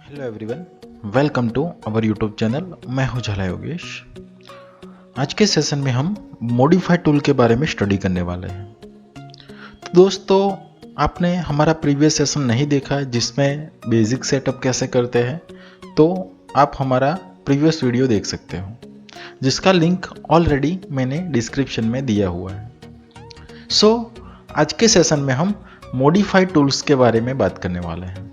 Hello everyone, welcome to our YouTube channel. मैं हूं झाला योगेश। आज के सेशन में हम मॉडिफाई टूल के बारे में स्टडी करने वाले हैं। तो दोस्तों, आपने हमारा प्रीवियस सेशन नहीं देखा है जिसमें बेसिक सेटअप कैसे करते हैं, तो आप हमारा प्रीवियस वीडियो देख सकते हो, जिसका लिंक ऑलरेडी मैंने डिस्क्रिप्शन में दिया हुआ है। आज के सेशन में हम मॉडिफाई टूल्स के बारे में बात करने वाले हैं।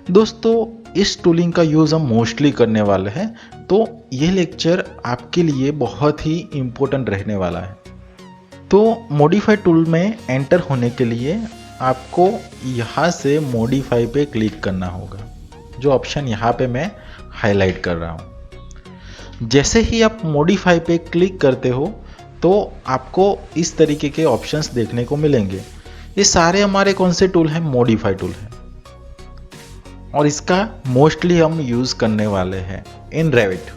दोस्तों, इस टूलिंग का यूज़ हम मोस्टली करने वाले हैं, तो ये लेक्चर आपके लिए बहुत ही इम्पोर्टेंट रहने वाला है। तो मॉडिफाई टूल में एंटर होने के लिए आपको यहाँ से मॉडिफाई पे क्लिक करना होगा, जो ऑप्शन यहाँ पे मैं हाईलाइट कर रहा हूँ। जैसे ही आप मॉडिफाई पे क्लिक करते हो तो आपको इस तरीके के ऑप्शंस देखने को मिलेंगे। ये सारे हमारे कौन से टूल हैं? मॉडिफाई टूल है, और इसका मोस्टली हम यूज करने वाले हैं इन रेविट।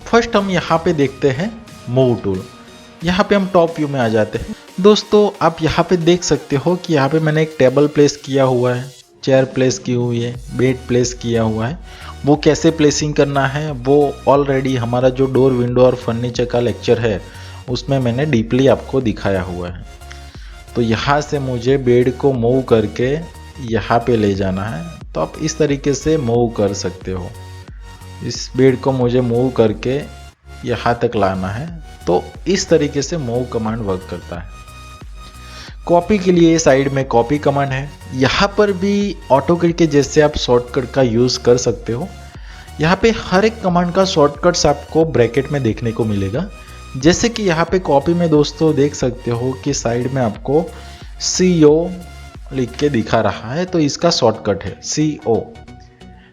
फर्स्ट हम यहाँ पे देखते हैं मूव टूल। यहाँ पे हम टॉप व्यू में आ जाते हैं। दोस्तों, आप यहाँ पे देख सकते हो कि यहाँ पे मैंने एक टेबल प्लेस किया हुआ है, चेयर प्लेस की हुई है, बेड प्लेस किया हुआ है। वो कैसे प्लेसिंग करना है वो ऑलरेडी हमारा जो डोर, विंडो और फर्नीचर का लेक्चर है उसमें मैंने डीपली आपको दिखाया हुआ है। तो यहाँ से मुझे बेड को मूव करके यहाँ पे ले जाना है, तो आप इस तरीके से मूव कर सकते हो। इस बेड को मुझे मूव करके यहाँ तक लाना है, तो इस तरीके से मूव कमांड वर्क करता है। कॉपी के लिए साइड में कॉपी कमांड है। यहाँ पर भी ऑटोकैड के जैसे आप शॉर्टकट का यूज़ कर सकते हो। यहाँ पे हर एक कमांड का शॉर्टकट्स आपको ब्रैकेट में देखने को मिलेगा। जैसे कि यहाँ पे कॉपी में दोस्तों देख सकते हो कि साइड में आपको CO लिख के दिखा रहा है, तो इसका शॉर्टकट है CO।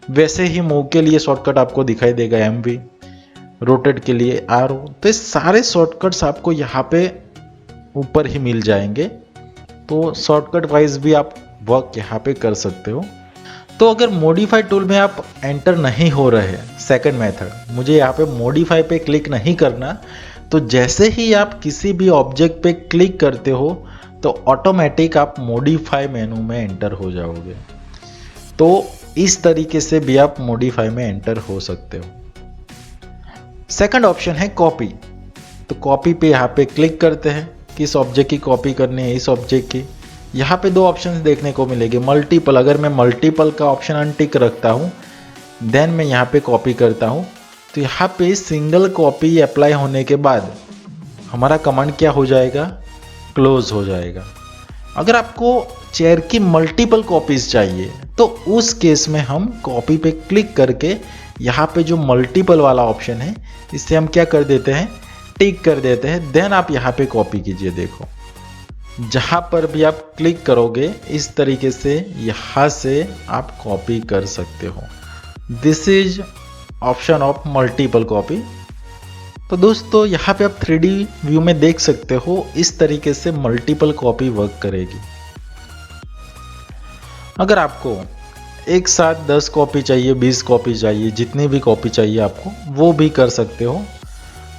वैसे ही मूव के लिए शॉर्टकट आपको दिखाई देगा MV, रोटेट के लिए RO। तो ये सारे शॉर्टकट्स आपको यहाँ पे ऊपर ही मिल जाएंगे, तो शॉर्टकट वाइज भी आप वर्क यहाँ पे कर सकते हो। तो अगर मॉडिफाई टूल में आप एंटर नहीं हो रहे, सेकंड मेथड, मुझे यहाँ पे मॉडिफाई पे क्लिक नहीं करना, तो जैसे ही आप किसी भी ऑब्जेक्ट पे क्लिक करते हो तो ऑटोमेटिक आप मॉडिफाई मेनू में एंटर हो जाओगे। तो इस तरीके से भी आप मॉडिफाई में एंटर हो सकते हो। सेकंड ऑप्शन है कॉपी। तो कॉपी पे यहाँ पे क्लिक करते हैं, किस ऑब्जेक्ट की कॉपी करनी है, इस ऑब्जेक्ट की। यहाँ पे दो ऑप्शन देखने को मिलेंगे, मल्टीपल। अगर मैं मल्टीपल का ऑप्शन अनटिक रखता हूँ, देन मैं यहाँ पे कॉपी करता हूँ, तो यहाँ पे सिंगल कॉपी अप्लाई होने के बाद हमारा कमांड क्या हो जाएगा? क्लोज हो जाएगा। अगर आपको चेयर की मल्टीपल कॉपीज चाहिए तो उस केस में हम कॉपी पे क्लिक करके यहाँ पे जो मल्टीपल वाला ऑप्शन है, इससे हम क्या कर देते हैं? टिक कर देते हैं। देन आप यहाँ पे कॉपी कीजिए। देखो, जहाँ पर भी आप क्लिक करोगे इस तरीके से यहाँ से आप कॉपी कर सकते हो। This is option of multiple copy. तो दोस्तों, यहाँ पे आप 3D व्यू में देख सकते हो, इस तरीके से मल्टीपल कॉपी वर्क करेगी। अगर आपको एक साथ 10 कॉपी चाहिए, 20 कॉपी चाहिए, जितनी भी कॉपी चाहिए आपको, वो भी कर सकते हो।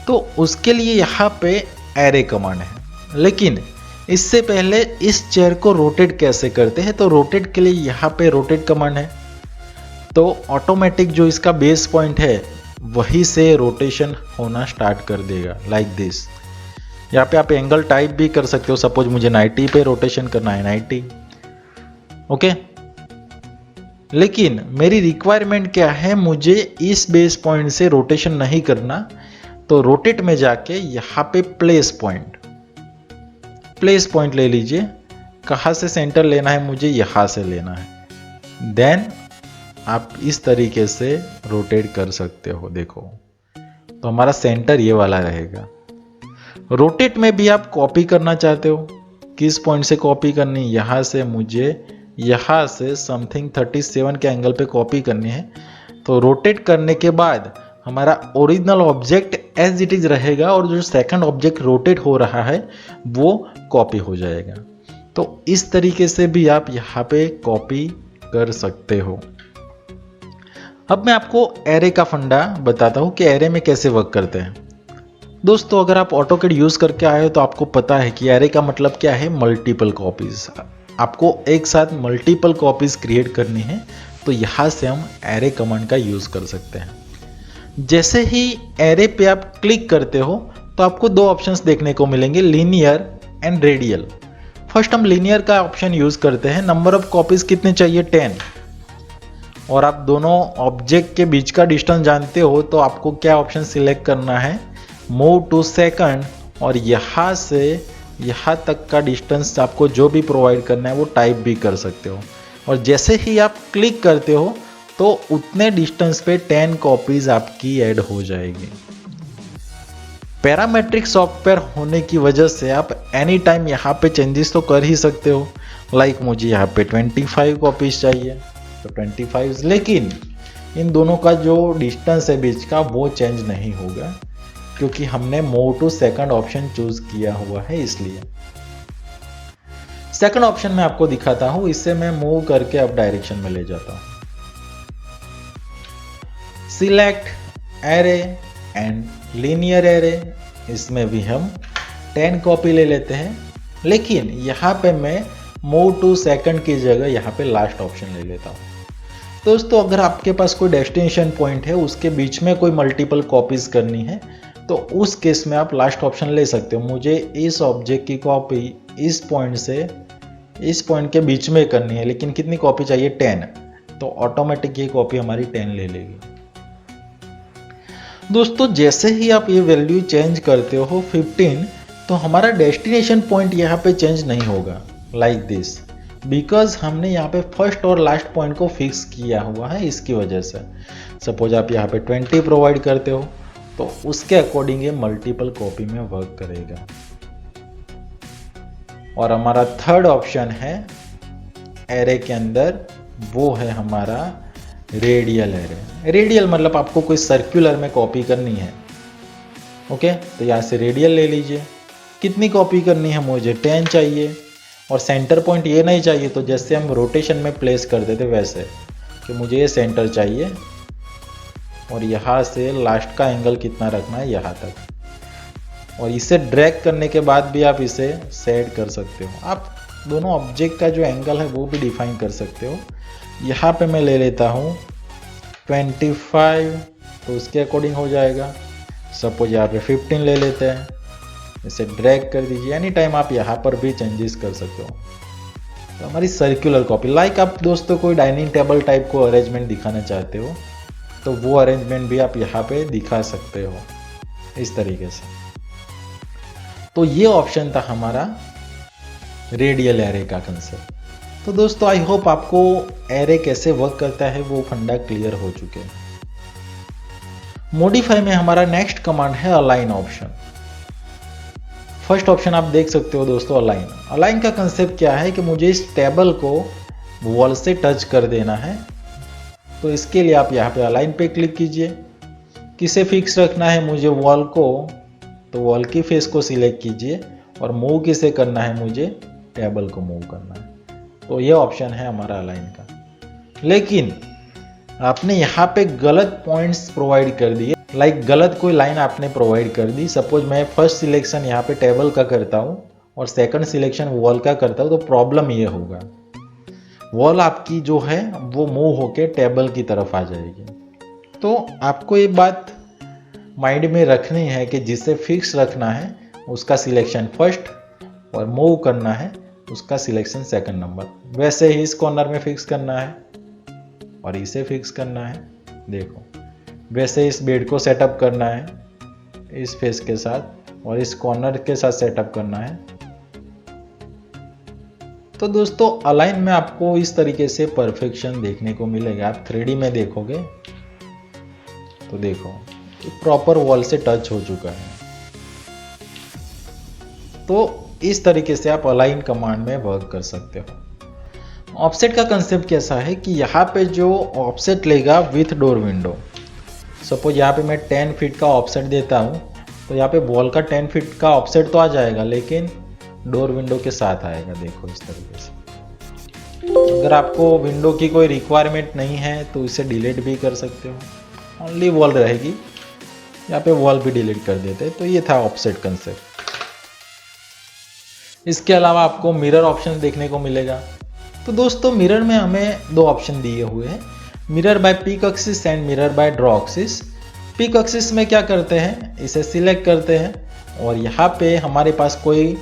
तो उसके लिए यहाँ पे एरे कमांड है। लेकिन इससे पहले इस चेयर को रोटेट कैसे करते हैं, तो रोटेट के लिए यहाँ पे रोटेट कमांड है। तो ऑटोमेटिक जो इसका बेस पॉइंट है वहीं से रोटेशन होना स्टार्ट कर देगा, लाइक दिस। यहाँ पे आप एंगल टाइप भी कर सकते हो। सपोज मुझे 90 पे रोटेशन करना है, 90, ओके। लेकिन मेरी रिक्वायरमेंट क्या है? मुझे इस बेस पॉइंट से रोटेशन नहीं करना, तो रोटेट में जाके यहाँ पे प्लेस पॉइंट ले लीजिए। कहाँ से सेंटर लेना है? मुझे यहाँ से लेना है। देन आप इस तरीके से रोटेट कर सकते हो। देखो, तो हमारा सेंटर ये वाला रहेगा। रोटेट में भी आप कॉपी करना चाहते हो, किस पॉइंट से कॉपी करनी? यहाँ से मुझे यहाँ से समथिंग 37 के एंगल पे कॉपी करनी है। तो रोटेट करने के बाद हमारा original object as it is रहेगा, और जो सेकंड ऑब्जेक्ट रोटेट हो रहा है वो कॉपी हो जाएगा। तो इस तरीके से भी आप यहाँ पे कॉपी कर सकते हो। अब मैं आपको एरे का फंडा बताता हूँ कि एरे में कैसे वर्क करते हैं। दोस्तों, अगर आप ऑटोकैड यूज़ करके आए हो तो आपको पता है कि एरे का मतलब क्या है? Multiple copies. आपको एक साथ मल्टीपल कॉपीज क्रिएट करनी है तो यहाँ से हम एरे कमांड का यूज़ कर सकते हैं। जैसे ही एरे पे आप क्लिक करते हो तो आपको दो ऑप्शंस देखने को मिलेंगे, लीनियर एंड रेडियल। फर्स्ट हम लीनियर का ऑप्शन यूज़ करते हैं। नंबर ऑफ कॉपीज कितने चाहिए, 10। और आप दोनों ऑब्जेक्ट के बीच का डिस्टेंस जानते हो तो आपको क्या ऑप्शन सिलेक्ट करना है, मूव टू सेकंड, और यहाँ से यहाँ तक का डिस्टेंस आपको जो भी प्रोवाइड करना है वो टाइप भी कर सकते हो। और जैसे ही आप क्लिक करते हो तो उतने डिस्टेंस पे 10 कॉपीज आपकी ऐड हो जाएगी। पैरामेट्रिक सॉफ्टवेयर होने की वजह से आप एनी टाइम यहाँ पे चेंजेस तो कर ही सकते हो। लाइक मुझे यहाँ पे 25 कॉपीज चाहिए तो 25, लेकिन इन दोनों का जो डिस्टेंस है बीच का वो चेंज नहीं होगा क्योंकि हमने move to second option choose किया हुआ है। इसलिए सेकंड ऑप्शन में आपको दिखाता हूं, इससे मैं मूव करके अब डायरेक्शन में ले जाता हूं। Select array and linear array, इसमें भी हम 10 कॉपी ले लेते हैं, लेकिन यहाँ पे मैं मूव टू सेकंड की जगह यहाँ पे लास्ट ऑप्शन ले लेता हूँ। दोस्तों अगर आपके पास कोई डेस्टिनेशन पॉइंट है, उसके बीच में कोई मल्टीपल कॉपीज करनी है तो उस केस में आप लास्ट ऑप्शन ले सकते हो। मुझे इस ऑब्जेक्ट की कॉपी इस पॉइंट से इस पॉइंट के बीच में करनी है, लेकिन कितनी कॉपी चाहिए, 10, तो ऑटोमेटिक ये कॉपी हमारी 10 ले लेगी। दोस्तों जैसे ही आप ये वैल्यू चेंज करते हो 15, तो हमारा डेस्टिनेशन पॉइंट यहाँ पे चेंज नहीं होगा लाइक दिस, बिकॉज हमने यहाँ पे फर्स्ट और लास्ट पॉइंट को फिक्स किया हुआ है। इसकी वजह से सपोज आप यहाँ पे 20 प्रोवाइड करते हो तो उसके अकॉर्डिंग ये मल्टीपल कॉपी में वर्क करेगा। और हमारा थर्ड ऑप्शन है एरे के अंदर, वो है हमारा रेडियल एरे। रेडियल मतलब आपको कोई सर्कुलर में कॉपी करनी है, ओके, तो यहाँ से रेडियल ले लीजिए। कितनी कॉपी करनी है, मुझे 10 चाहिए, और सेंटर पॉइंट ये नहीं चाहिए तो जैसे हम रोटेशन में प्लेस कर देते वैसे कि मुझे ये सेंटर चाहिए, और यहाँ से लास्ट का एंगल कितना रखना है, यहाँ तक। और इसे ड्रैग करने के बाद भी आप इसे सेट कर सकते हो। आप दोनों ऑब्जेक्ट का जो एंगल है वो भी डिफाइन कर सकते हो। यहाँ पे मैं ले लेता हूँ 25, तो उसके अकॉर्डिंग हो जाएगा। सपोज यहाँ पे 15 ले लेते हैं, इसे ड्रैग कर दीजिए। एनी टाइम आप यहाँ पर भी चेंजेस कर सकते हो। तो हमारी सर्कुलर कॉपी, लाइक आप दोस्तों कोई डाइनिंग टेबल टाइप को अरेंजमेंट दिखाना चाहते हो तो वो अरेंजमेंट भी आप यहाँ पे दिखा सकते हो इस तरीके से। तो ये ऑप्शन था हमारा रेडियल एरे का कंसेप्ट। तो दोस्तों आई होप आपको एरे कैसे वर्क करता है वो फंडा क्लियर हो चुके हैं। मॉडिफाई में हमारा नेक्स्ट कमांड है अलाइन ऑप्शन। फर्स्ट ऑप्शन आप देख सकते हो दोस्तों, अलाइन। अलाइन का कंसेप्ट क्या है कि मुझे इस टेबल को वॉल से टच कर देना है, तो इसके लिए आप यहाँ पे अलाइन पे क्लिक कीजिए। किसे फिक्स रखना है मुझे वॉल को, तो वॉल की फेस को सिलेक्ट कीजिए, और मूव किसे करना है, मुझे टेबल को मूव करना है। तो ये ऑप्शन है हमारा अलाइन का। लेकिन आपने यहाँ पे गलत पॉइंट्स प्रोवाइड कर दिए, लाइक गलत कोई लाइन आपने प्रोवाइड कर दी। सपोज मैं फर्स्ट सिलेक्शन यहाँ पे टेबल का करता हूँ और सेकंड सिलेक्शन वॉल का करता हूँ, तो प्रॉब्लम ये होगा, वॉल आपकी जो है वो मूव होके टेबल की तरफ आ जाएगी। तो आपको ये बात माइंड में रखनी है कि जिसे फिक्स रखना है उसका सिलेक्शन फर्स्ट, और मूव करना है उसका सिलेक्शन सेकंड नंबर। वैसे ही इस कॉर्नर में फिक्स करना है और इसे फिक्स करना है, देखो वैसे इस बेड को सेटअप करना है इस फेस के साथ, और इस कॉर्नर के साथ सेटअप करना है। तो दोस्तों अलाइन में आपको इस तरीके से परफेक्शन देखने को मिलेगा। आप 3D में देखोगे तो देखो प्रॉपर वॉल से टच हो चुका है। तो इस तरीके से आप अलाइन कमांड में वर्क कर सकते हो। ऑफसेट का कंसेप्ट कैसा है कि यहाँ पे जो ऑफसेट लेगा विथ डोर विंडो, सपोज यहाँ पे मैं 10 फीट का ऑफसेट देता हूँ, तो यहाँ पे वॉल का 10 फीट का ऑफसेट तो आ जाएगा, लेकिन डोर विंडो के साथ आएगा। देखो इस तरीके से। अगर आपको विंडो की कोई रिक्वायरमेंट नहीं है तो इसे डिलीट भी कर सकते हो, ओनली वॉल रहेगी, यहाँ पे वॉल भी डिलीट कर देते हैं। तो ये था ऑफसेट कंसेप्ट। इसके अलावा आपको मिरर ऑप्शन देखने को मिलेगा। तो दोस्तों मिरर में हमें दो ऑप्शन दिए हुए हैं, mirror by pick axis and mirror by draw axis. Pick axis में क्या करते हैं, इसे सिलेक्ट करते हैं और यहाँ पे हमारे पास कोई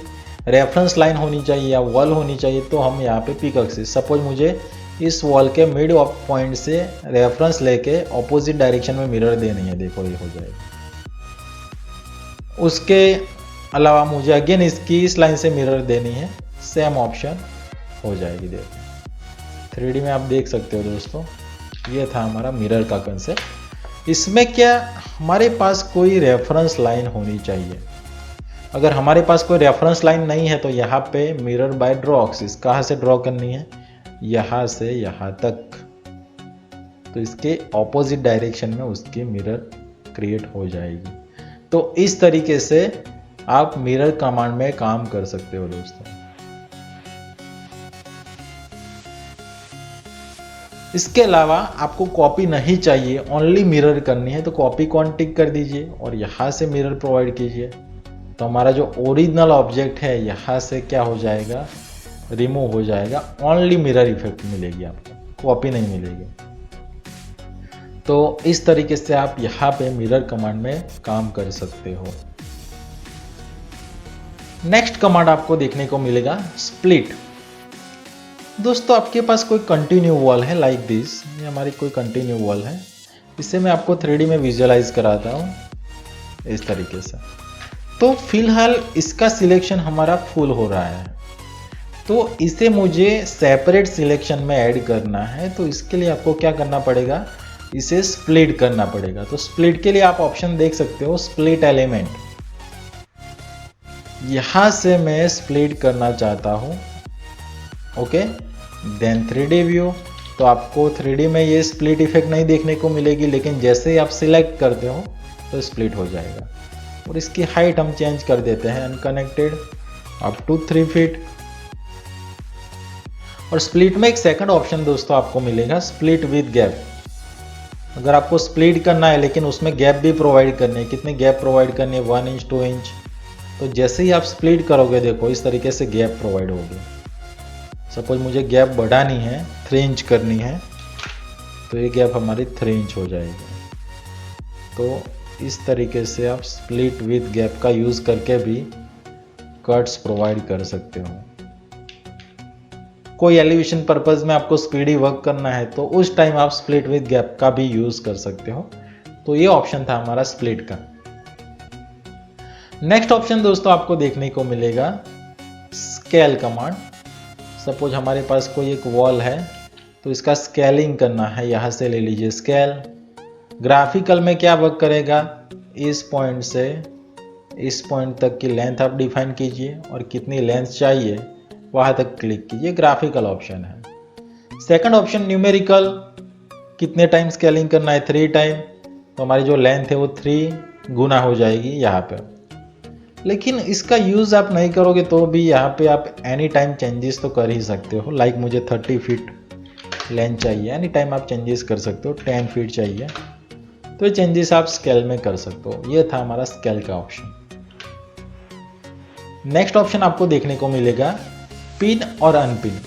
रेफरेंस लाइन होनी चाहिए या वॉल होनी चाहिए, तो हम यहाँ पे पिक एक्सिस, सपोज मुझे इस वॉल के मिड ऑफ पॉइंट से रेफरेंस लेके ऑपोजिट डायरेक्शन में मिरर देनी है, देखो ये हो जाएगा। उसके अलावा मुझे अगेन इसकी इस लाइन से मिरर देनी है, सेम ऑप्शन हो जाएगी। देखो 3D में आप देख सकते हो दोस्तों, ये था हमारा मिरर का कंसेप्ट। इसमें क्या हमारे पास कोई रेफरेंस लाइन होनी चाहिए। अगर हमारे पास कोई रेफरेंस लाइन नहीं है तो यहाँ पे मिरर बाय ड्रॉ एक्सिस, कहाँ से ड्रॉ करनी है, यहाँ से यहाँ तक, तो इसके ऑपोजिट डायरेक्शन में उसकी मिरर क्रिएट हो जाएगी। तो इस तरीके से आप मिरर कमांड में काम कर सकते हो दोस्तों। इसके अलावा आपको कॉपी नहीं चाहिए, ओनली मिरर करनी है, तो कॉपी कौन टिक कर दीजिए और यहाँ से मिरर प्रोवाइड कीजिए। तो हमारा जो ओरिजिनल ऑब्जेक्ट है यहाँ से क्या हो जाएगा, रिमूव हो जाएगा, ओनली मिरर इफेक्ट मिलेगी आपको, कॉपी नहीं मिलेगी। तो इस तरीके से आप यहाँ पे मिरर कमांड में काम कर सकते हो। नेक्स्ट कमांड आपको देखने को मिलेगा स्प्लिट। दोस्तों आपके पास कोई कंटिन्यू वॉल है लाइक दिस, ये हमारी कोई कंटिन्यू वॉल है, इसे मैं आपको 3D में विजुअलाइज कराता हूँ इस तरीके से। तो फिलहाल इसका सिलेक्शन हमारा फुल हो रहा है, तो इसे मुझे सेपरेट सिलेक्शन में ऐड करना है। तो इसके लिए आपको क्या करना पड़ेगा, इसे स्प्लिट करना पड़ेगा। तो स्प्लिट के लिए आप ऑप्शन देख सकते हो, स्प्लिट एलिमेंट, यहां से मैं स्प्लिट करना चाहता हूं। ओके, देन 3D व्यू, तो आपको 3D में ये स्प्लिट इफेक्ट नहीं देखने को मिलेगी, लेकिन जैसे ही आप सिलेक्ट करते हो तो स्प्लिट हो जाएगा। और इसकी हाइट हम चेंज कर देते हैं अनकनेक्टेड अप टू 3 फीट। और स्प्लिट में एक सेकंड ऑप्शन दोस्तों आपको मिलेगा, स्प्लिट विद गैप। अगर आपको स्प्लिट करना है लेकिन उसमें गैप भी प्रोवाइड करनी है, कितने गैप प्रोवाइड करनी है, 1 इंच 2 इंच। तो जैसे ही आप स्प्लिट करोगे देखो इस तरीके से गैप प्रोवाइड होगी। सपोज मुझे गैप बढ़ानी है, 3 इंच करनी है, तो ये गैप हमारी 3 इंच हो जाएगी। तो इस तरीके से आप स्प्लिट विद गैप का यूज करके भी कट्स प्रोवाइड कर सकते हो। कोई एलिवेशन पर्पज में आपको स्पीडी वर्क करना है तो उस टाइम आप स्प्लिट विद गैप का भी यूज कर सकते हो। तो ये ऑप्शन था हमारा स्प्लिट का। नेक्स्ट ऑप्शन दोस्तों आपको देखने को मिलेगा स्केल कमांड। सपोज हमारे पास कोई एक वॉल है तो इसका स्केलिंग करना है, यहां से ले लीजिए स्केल। ग्राफिकल में क्या वर्क करेगा, इस पॉइंट से इस पॉइंट तक की लेंथ आप डिफाइन कीजिए और कितनी लेंथ चाहिए वहां तक क्लिक कीजिए, ग्राफिकल ऑप्शन है। सेकंड ऑप्शन न्यूमेरिकल, कितने टाइम स्केलिंग करना है, 3 टाइम, तो हमारी जो लेंथ है वो 3 गुना हो जाएगी यहाँ पे। लेकिन इसका यूज आप नहीं करोगे तो भी यहाँ पे आप एनी टाइम चेंजेस तो कर ही सकते हो। लाइक मुझे 30 फीट लेंथ चाहिए, एनी टाइम आप चेंजेस कर सकते हो। 10 फीट चाहिए तो ये चेंजेस आप स्केल में कर सकते हो। ये था हमारा स्केल का ऑप्शन। नेक्स्ट ऑप्शन आपको देखने को मिलेगा पिन और अनपिन।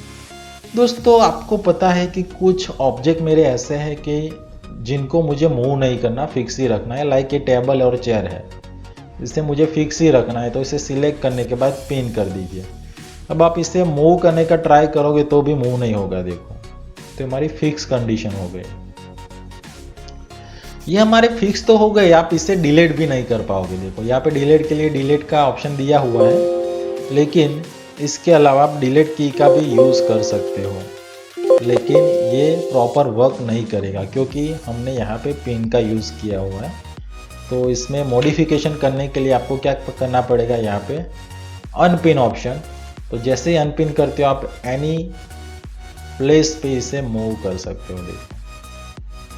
दोस्तों आपको पता है कि कुछ ऑब्जेक्ट मेरे ऐसे हैं कि जिनको मुझे मूव नहीं करना, फिक्स ही रखना है। लाइक ये टेबल और चेयर है, इसे मुझे फिक्स ही रखना है, तो इसे सिलेक्ट करने के बाद पिन कर दीजिए। अब आप इसे मूव करने का ट्राई करोगे तो भी मूव नहीं होगा, देखो तो हमारी फिक्स कंडीशन हो गई। ये हमारे फिक्स तो हो गए, आप इसे डिलीट भी नहीं कर पाओगे। देखो यहाँ पे डिलीट के लिए डिलीट का ऑप्शन दिया हुआ है, लेकिन इसके अलावा आप डिलीट की का भी यूज कर सकते हो, लेकिन ये प्रॉपर वर्क नहीं करेगा क्योंकि हमने यहाँ पे पिन का यूज किया हुआ है। तो इसमें मॉडिफिकेशन करने के लिए आपको क्या करना पड़ेगा, यहाँ पे अनपिन ऑप्शन। तो जैसे ही अनपिन करते हो आप एनी प्लेस पे इसे मूव कर सकते हो। देखो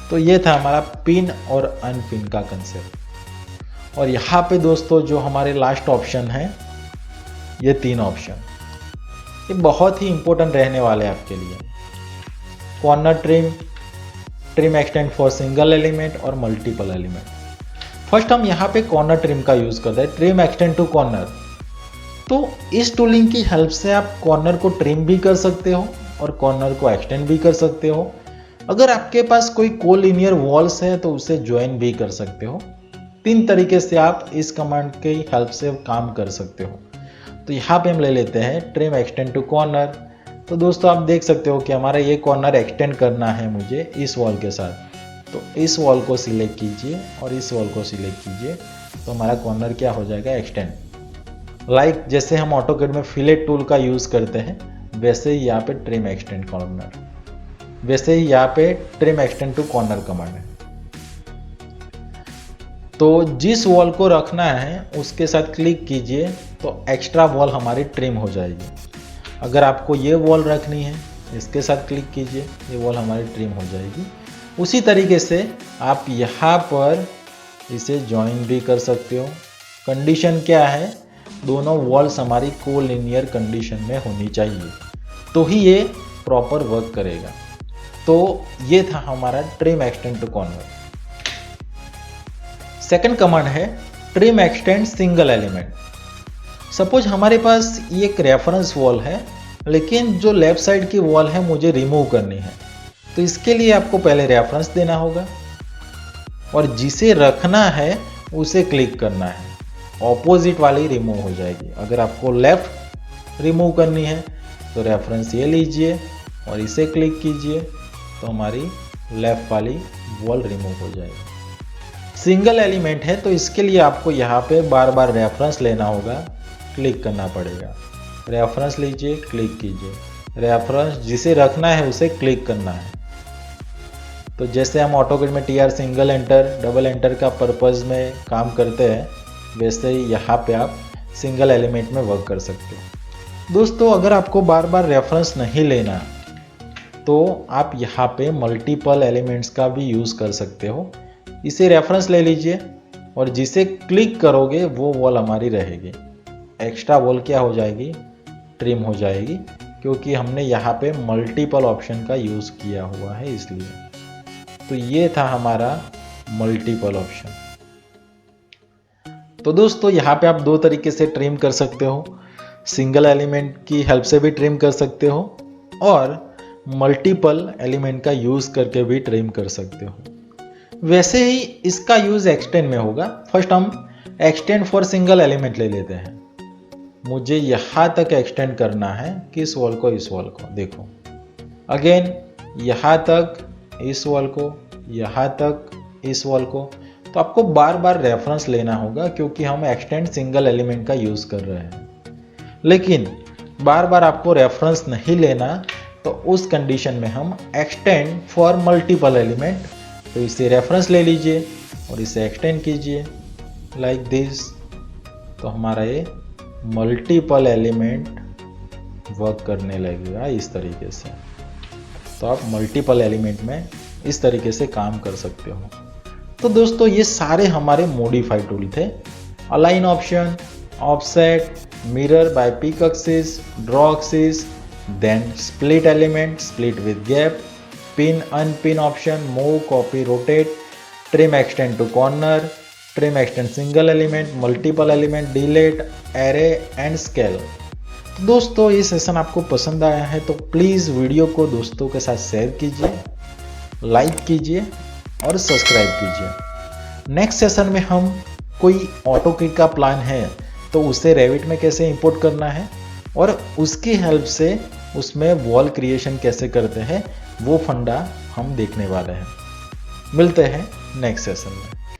तो ये था हमारा पिन और अनपिन का कंसेप्ट। और यहाँ पे दोस्तों जो हमारे लास्ट ऑप्शन है, ये 3 ऑप्शन, ये बहुत ही इंपॉर्टेंट रहने वाले हैं आपके लिए। Corner trim, trim extend for single element और मल्टीपल एलिमेंट। फर्स्ट हम यहाँ पे कॉर्नर ट्रिम का यूज करते हैं, ट्रिम एक्सटेंड टू कॉर्नर। तो इस टूलिंग की हेल्प से आप कॉर्नर को ट्रिम भी कर सकते हो और कॉर्नर को एक्सटेंड भी कर सकते हो। अगर आपके पास कोई कोलिनियर वॉल्स है तो उसे ज्वाइन भी कर सकते हो। 3 तरीके से आप इस कमांड की हेल्प से काम कर सकते हो। तो यहाँ पे हम ले लेते हैं ट्रिम एक्सटेंड टू कॉर्नर। तो दोस्तों आप देख सकते हो कि हमारा ये कॉर्नर एक्सटेंड करना है मुझे इस वॉल के साथ। तो इस वॉल को सिलेक्ट कीजिए और इस वॉल को सिलेक्ट कीजिए, तो हमारा कॉर्नर क्या हो जाएगा, एक्सटेंड। लाइक जैसे हम ऑटोकैड में फिलेट टूल का यूज़ करते हैं, वैसे ही यहाँ पे ट्रिम एक्सटेंड कॉर्नर, वैसे ही यहाँ पे trim extend to corner command है। तो जिस वॉल को रखना है उसके साथ क्लिक कीजिए तो एक्स्ट्रा वॉल हमारी ट्रिम हो जाएगी। अगर आपको ये वॉल रखनी है, इसके साथ क्लिक कीजिए, ये वॉल हमारी ट्रिम हो जाएगी। उसी तरीके से आप यहाँ पर इसे जॉइन भी कर सकते हो। कंडीशन क्या है, दोनों वॉल्स हमारी कोलिनियर कंडीशन में होनी चाहिए, तो ही ये प्रॉपर वर्क करेगा। तो ये था हमारा trim extend to corner. Second command है trim extend single element. Suppose हमारे पास ये एक रेफरेंस वॉल है, लेकिन जो लेफ्ट साइड की वॉल है मुझे रिमूव करनी है। तो इसके लिए आपको पहले रेफरेंस देना होगा और जिसे रखना है उसे क्लिक करना है, ऑपोजिट वाली रिमूव हो जाएगी। अगर आपको लेफ्ट रिमूव करनी है तो रेफरेंस ये लीजिए और इसे क्लिक कीजिए, तो हमारी लेफ्ट वाली वॉल रिमूव हो जाएगी। सिंगल एलिमेंट है तो इसके लिए आपको यहाँ पे बार बार रेफरेंस लेना होगा, क्लिक करना पड़ेगा। रेफरेंस लीजिए, क्लिक कीजिए, रेफरेंस जिसे रखना है उसे क्लिक करना है। तो जैसे हम ऑटोकैड में TR single enter double enter का पर्पज़ में काम करते हैं, वैसे ही यहाँ पे आप सिंगल एलिमेंट में वर्क कर सकते हो। दोस्तों अगर आपको बार बार रेफरेंस नहीं लेना तो आप यहाँ पे मल्टीपल एलिमेंट्स का भी यूज़ कर सकते हो। इसे रेफरेंस ले लीजिए और जिसे क्लिक करोगे वो वॉल हमारी रहेगी। एक्स्ट्रा वॉल क्या हो जाएगी, ट्रिम हो जाएगी, क्योंकि हमने यहाँ पे मल्टीपल ऑप्शन का यूज़ किया हुआ है इसलिए। तो ये था हमारा मल्टीपल ऑप्शन। तो दोस्तों यहाँ पे आप 2 तरीके से ट्रिम कर सकते हो। सिंगल एलिमेंट की हेल्प से भी ट्रिम कर सकते हो और मल्टीपल एलिमेंट का यूज़ करके भी ट्रिम कर सकते हो। वैसे ही इसका यूज़ एक्सटेंड में होगा। फर्स्ट हम एक्सटेंड फॉर सिंगल एलिमेंट ले लेते हैं। मुझे यहाँ तक एक्सटेंड करना है, किस वॉल को, इस वॉल को। देखो अगेन यहाँ तक इस वॉल को, यहाँ तक इस वॉल को। तो आपको बार बार रेफरेंस लेना होगा क्योंकि हम एक्सटेंड सिंगल एलिमेंट का यूज़ कर रहे हैं। लेकिन बार बार आपको रेफरेंस नहीं लेना, तो उस कंडीशन में हम एक्सटेंड फॉर मल्टीपल एलिमेंट, तो इसे रेफरेंस ले लीजिए और इसे एक्सटेंड कीजिए लाइक दिस। तो हमारा ये मल्टीपल एलिमेंट वर्क करने लगेगा इस तरीके से। तो आप मल्टीपल एलिमेंट में इस तरीके से काम कर सकते हो। तो दोस्तों ये सारे हमारे मॉडिफाई टूल थे। Align option, offset, mirror by pick axis, draw axis, then split element, split with gap, pin unpin option, move, copy, rotate, trim extend to corner, trim extend single element, multiple element, delete, array and scale. तो दोस्तों ये session आपको पसंद आया है तो please video को दोस्तों के साथ शेयर कीजिए, लाइक कीजिए और सब्सक्राइब कीजिए। नेक्स्ट सेशन में हम कोई ऑटोकैड का प्लान है तो उसे रेविट में कैसे इंपोर्ट करना है और उसकी हेल्प से उसमें वॉल क्रिएशन कैसे करते हैं, वो फंडा हम देखने वाले हैं। मिलते हैं नेक्स्ट सेशन में।